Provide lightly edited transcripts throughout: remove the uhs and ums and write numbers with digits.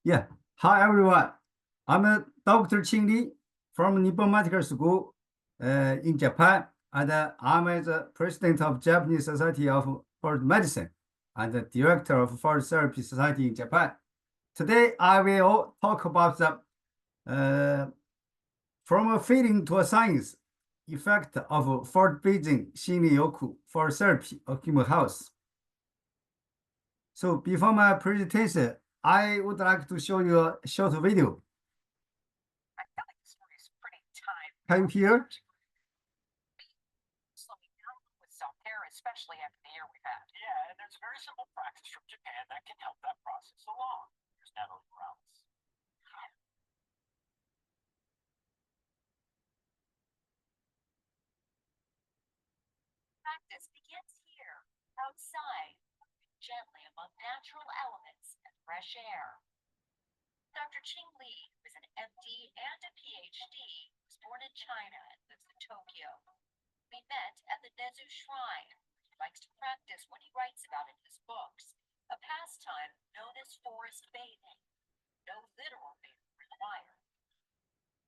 Yeah. Hi, everyone. I'm Dr. Qing Li from Nippon Medical School in Japan, and I'm the president of Japanese Society of Forest Medicine and the director of Forest Therapy Society in Japan. Today, I will talk about the from a feeling to a science effect of forest-based shinrin-yoku for therapy of human health. So before my presentation, I would like to show you a short video. I feel like the story is pretty time. Can you hear? Slowing down with self-care, especially after the year we've had. Yeah, and there's a very simple practice from Japan that can help that process along. Here's Natalie Morales. Practice begins here, outside, gently among natural elements and fresh air. Dr. Qing Li, who is an MD and a PhD, was born in China and lives in Tokyo. We met at the Nezu Shrine, where he likes to practice what he writes about in his books, a pastime known as forest bathing. No literal bathing required.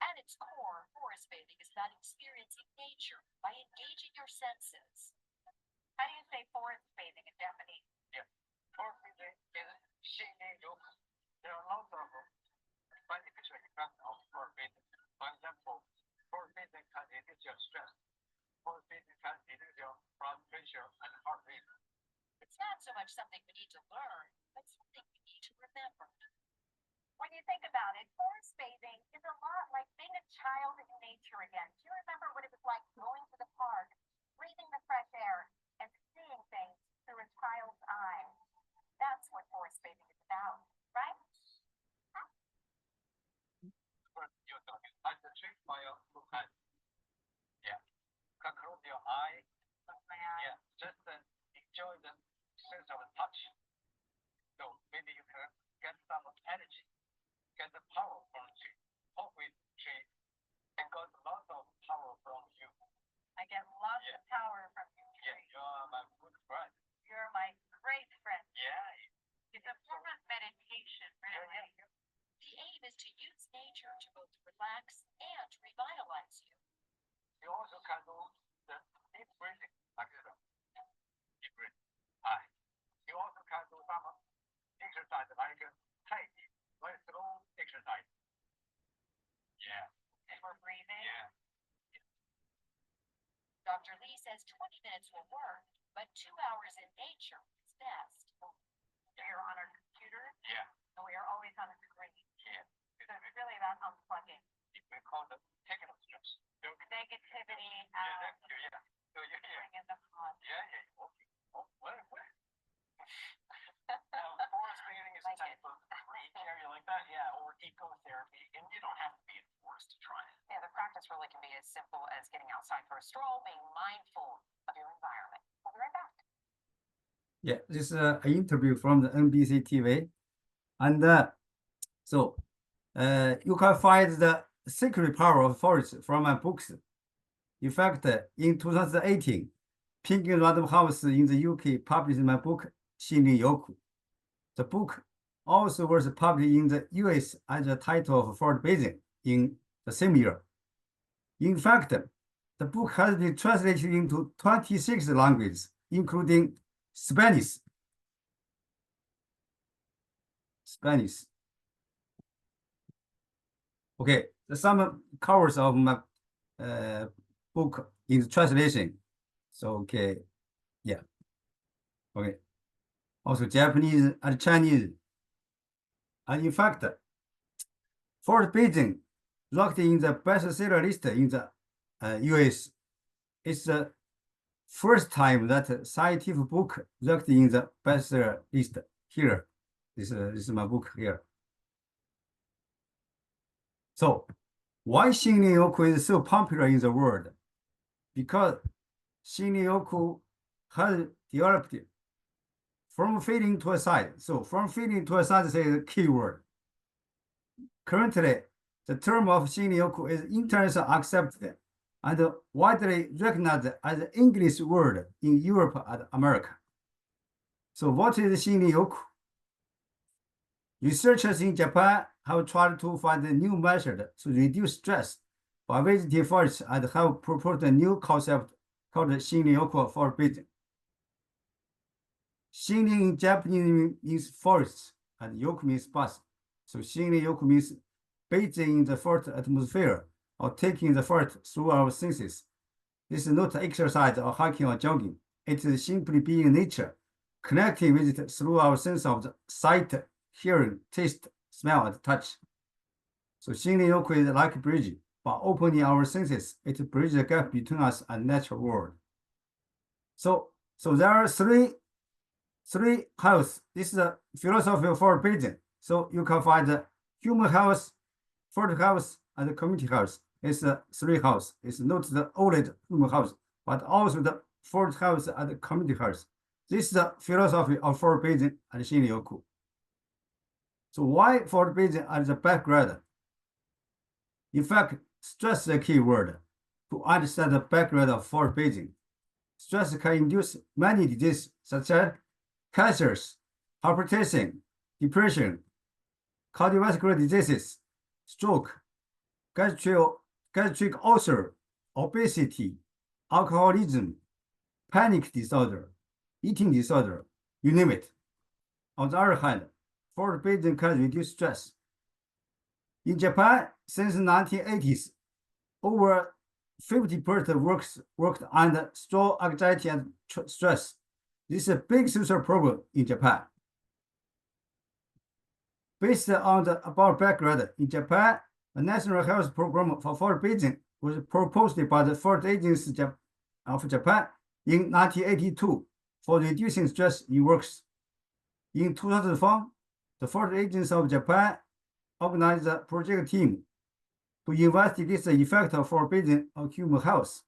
At its core, forest bathing is about experiencing nature by engaging your senses. How do you say forest bathing in Japanese? Yeah. Forest bathing is shinrin-yoku. There are lots of beneficial effects of forest bathing. For example, forest bathing can reduce your stress. Forest bathing can reduce your blood pressure and heart rate. It's not so much something we need to learn, but something we need to remember. When you think about it, forest bathing is a lot like being a child in nature again. Do you remember what it was like going to the park, breathing the fresh air, and seeing things through a child's eyes? That's what forest bathing is about, right? You're talking like the trick by your look at. Yeah. You can close your eye. Close my eye. Yeah. Just enjoy the sense of touch. So maybe you can get some energy. Get the power from tree. Hopefully tree and got lots of power from you. I get lots of power from you. Yeah, you're my good friend. You're my great friend. Yeah. It's a form of meditation, really. Yeah. The aim is to use nature to both relax and revitalize you. You also can do the deep breathing, like this. Deep breathing. Hi. You also can do some exercise like Tai Chi. Very slow exercise. Yeah. And we're breathing. Yeah. Dr. Lee says 20 minutes will work, but 2 hours in nature is best. We are on our computer. Yeah. And we are always on a screen. Yeah. So it's really about unplugging. We call it technical stress. Negativity out. Yeah. So you bring in the positive. Yeah. Okay. Oh, what? Forest bathing is a type of breathing area like that, yeah, or ecotherapy, and you don't have to be in the forest to try it. Yeah, the practice really can be as simple as getting outside for a stroll, being mindful of your environment. We'll be right back. Yeah, this is an interview from the NBC TV, and you can find the secret power of forest from my books. In fact, in 2018, Penguin Random House in the UK published my book Shinrin-yoku. The book also was published in the US as the title of forest bathing in the same year. In fact, the book has been translated into 26 languages, including Spanish. Okay, some covers of my book in translation. So, okay, yeah. Okay. Also Japanese and Chinese. And in fact, forest bathing ranked in the bestseller list in the US. It's the first time that a scientific book ranked in the bestseller list here. This is my book here. So why shinrin-yoku is so popular in the world? Because shinrin-yoku has developed from feeling to a side. So from feeling to a side is a key word. Currently, the term of shinrin-yoku is internationally accepted and widely recognized as an English word in Europe and America. So what is shinrin-yoku? Researchers in Japan have tried to find a new method to reduce stress by visiting forests and have proposed a new concept called shinrin-yoku for breathing. Shinrin in Japanese means forest and yoku means bath. So shinrin-yoku means bathing in the forest atmosphere or taking the forest through our senses. This is not exercise or hiking or jogging. It is simply being in nature, connecting with it through our sense of the sight, hearing, taste, smell, and touch. So shinrin-yoku is like a bridge. By opening our senses, it bridges the gap between us and natural world. So there are three health. This is a philosophy for breathing. So you can find the human health, forest health, and community health. It's three health. It's not the only human health, but also the forest health and community health. This is the philosophy of forest breathing and shinrin-yoku. So why forest breathing as the background? In fact, stress is a key word to understand the background of forest breathing. Stress can induce many diseases such as cancers, hypertension, depression, cardiovascular diseases, stroke, gastric ulcer, obesity, alcoholism, panic disorder, eating disorder, you name it. On the other hand, forest breathing can reduce stress. In Japan, since the 1980s, over 50% worked under strong anxiety and stress. This is a big social problem in Japan. Based on the above background, in Japan, a national health program for forest breathing was proposed by the Forest Agency of Japan in 1982 for reducing stress in works. In 2004, the Forest Agency of Japan organized a project team to investigate the effect of forest breathing on human health.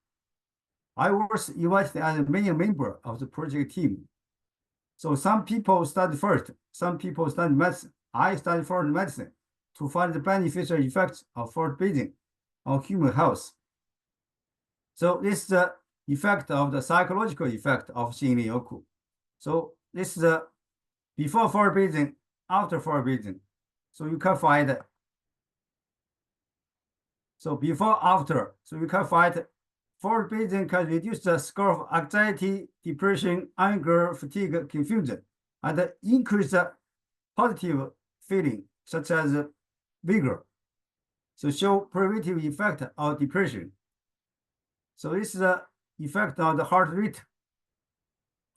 I was invited as a main member of the project team. So some people study first, some people study medicine. I studied forest medicine to find the beneficial effects of forest breathing on human health. So this is the effect of the psychological effect of shinrin-yoku. So this is the before forest breathing, after forest breathing. So you can find so before, after, so you can find forest breathing can reduce the score of anxiety, depression, anger, fatigue, confusion, and increase the positive feeling such as vigor. So show preventive effect of depression. So this is the effect on the heart rate.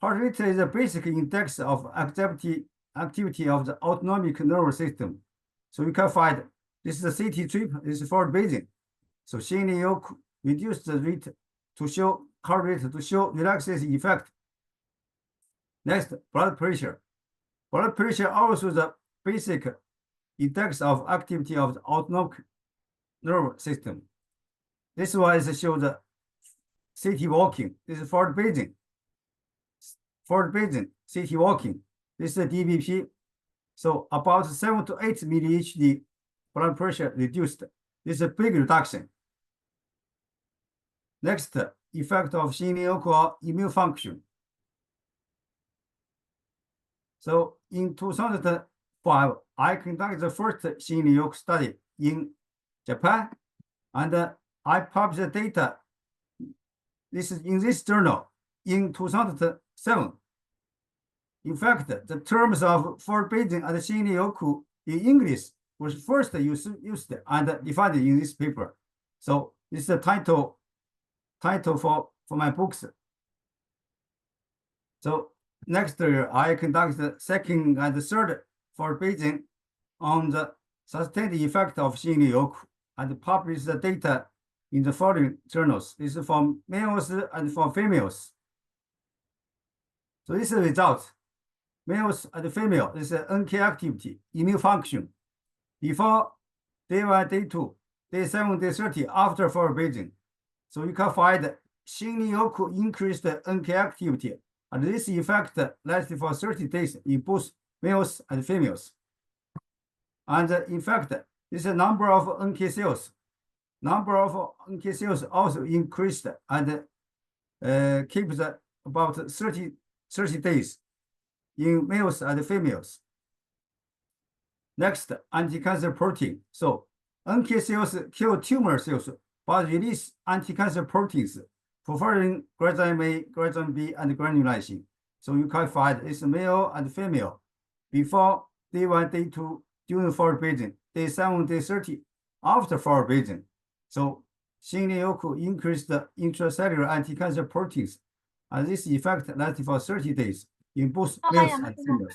Heart rate is a basic index of activity of the autonomic nervous system. So you can find this is a city trip, this is forest breathing. So shinrin-yoku reduce the rate to show heart rate to show relaxation effect. Next, blood pressure. Blood pressure also the basic index of activity of the autonomic nervous system. This one is show the city walking. This is forest breathing. Forest breathing, city walking. This is the DBP. So about 7 to 8 mmHg blood pressure reduced. This is a big reduction. Next, effect of shinrin-yoku immune function. So in 2005, I conducted the first shinrin-yoku study in Japan, and I published the data. This is in this journal in 2007. In fact, the terms of forest breathing and shinrin-yoku in English was first used and defined in this paper. So this is the title for my books. So next year, I conducted the second and third forest breathing on the sustained effect of shinrin-yoku and published the data in the following journals. This is for males and for females. So this is the result. Males and female, this is NK activity, immune function. Before day 1, day 2, day 7, day 30, after forest breathing. So you can find shinrin-yoku increased NK activity, and this effect lasted for 30 days in both males and females. And in fact, this is number of NK cells. Number of NK cells also increased and keeps about 30 days in males and females. Next, anti-cancer protein. So NK cells kill tumor cells, but release anti-cancer proteins, preferring granzyme A, granzyme B, and granulation. So you can find it's male and female before day 1, day 2, during forward Beijing, day 7, day 30, after forward Beijing. So shinrin-yoku increased the intracellular anti-cancer proteins, and this effect lasted for 30 days in both males and females.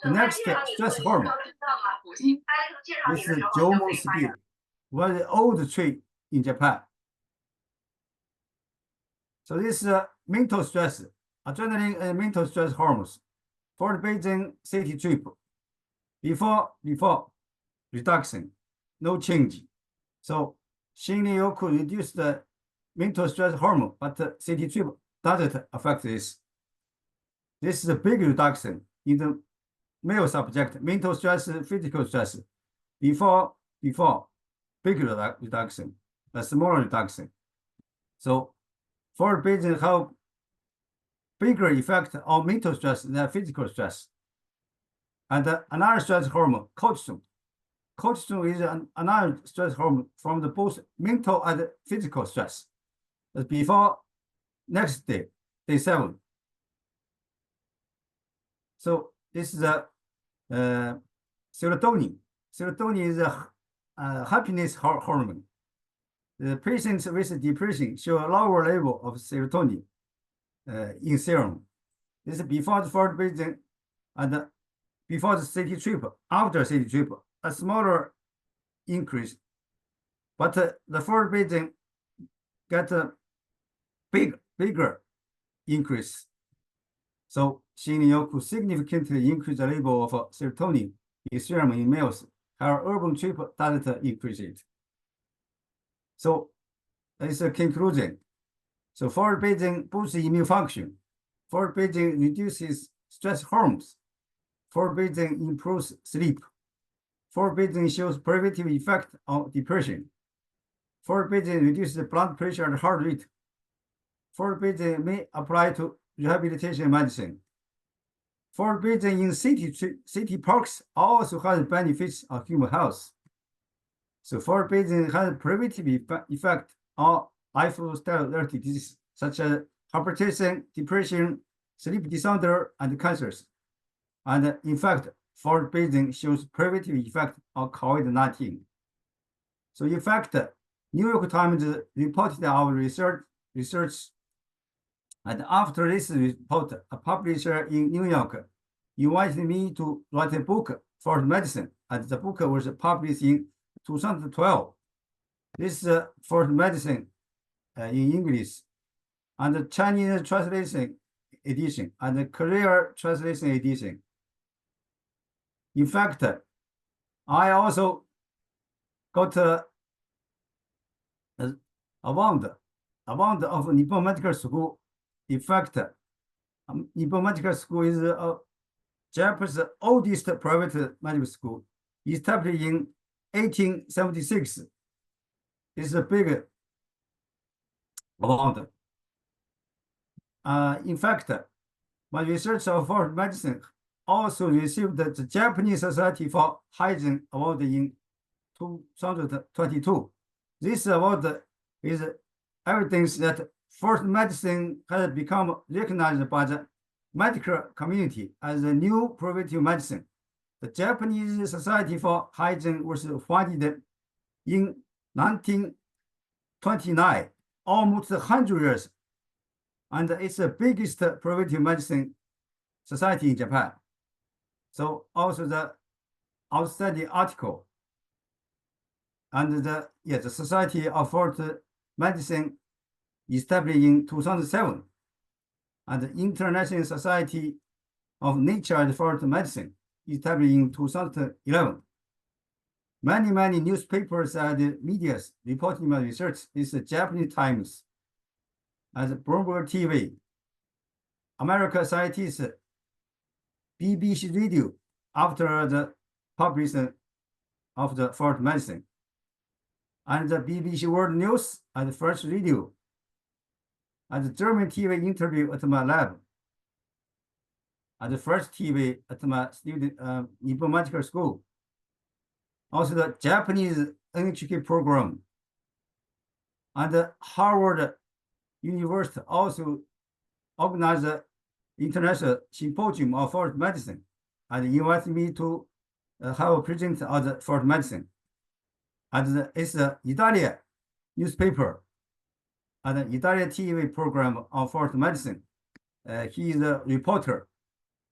The next stress hormone. This is Jomo speed, very old tree in Japan. So this is mental stress, adrenaline and mental stress hormones for the Beijing city trip. Before reduction, no change. So shinrin-yoku reduced the mental stress hormone, but the city trip doesn't affect this. This is a big reduction in the male subject, mental stress, physical stress. Before big reduction, a smaller reduction. So for Beijing have bigger effect on mental stress than physical stress. And another stress hormone, cortisol. Cortisol is another stress hormone from the both mental and physical stress. But before next day, day 7. So this is a serotonin. Serotonin is a happiness hormone. The patients with depression show a lower level of serotonin in serum. This is before the forward Beijing and before the city trip. After city trip, a smaller increase, but the forward Beijing get a bigger increase. So shinrin-yoku significantly increase the level of serotonin in serum in males. Our urban trip doesn't increase it. So it's a conclusion. So forward Beijing boosts immune function. Forward Beijing reduces stress hormones. Forward Beijing improves sleep. Forward Beijing shows preventive effect on depression. Forward Beijing reduces blood pressure and heart rate. Forward Beijing may apply to rehabilitation medicine. Forward Beijing in city parks also has benefits on human health. So forward Beijing has preventive effect on lifestyle-related diseases such as hypertension, depression, sleep disorder, and cancers. And in fact, forward Beijing shows preventive effect on COVID-19. So in fact, New York Times reported our research, and after this report, a publisher in New York invited me to write a book for medicine, and the book was published in 2012. This is for medicine in English, and the Chinese translation edition, and the Korean translation edition. In fact, I also got an award of Nippon Medical School. In fact, Nippon Medical School is Japan's oldest private medical school, established in 1876. It's a big award. In fact, my research of forward medicine also received the Japanese Society for Hygiene Award in 2022. This award is evidence that forward medicine has become recognized by the medical community as a new preventive medicine. The Japanese Society for Hygiene was founded in 1929, almost 100 years, and it's the biggest preventive medicine society in Japan. So also the outstanding article, and the Society of Forward Medicine established in 2007, and the International Society of Nature and Forward Medicine established in 2011. Many newspapers and media reporting my research. This is Japanese Times, and Bloomberg TV, American Scientists, BBC Radio after the publication of the forward medicine, and the BBC World News and French Radio, and the German TV interview at my lab. at the first TV at my student Nippon Medical School. Also the Japanese NHK program. And the Harvard University also organized the International Symposium of Forest Medicine and invited me to have a present of the forest medicine. And it's the Italian newspaper and the Italian TV program on forest medicine. He is a reporter.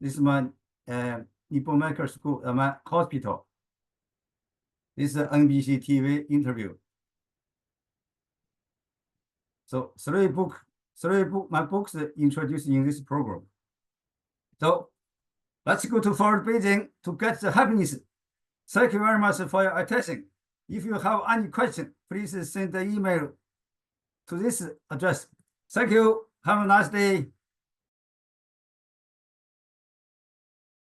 This is my Nippon Medical School, my hospital. This is the NBC TV interview. So my books introduced in this program. So let's go to forward paging to get the happiness. Thank you very much for your attention. If you have any question, please send the email to this address. Thank you. Have a nice day.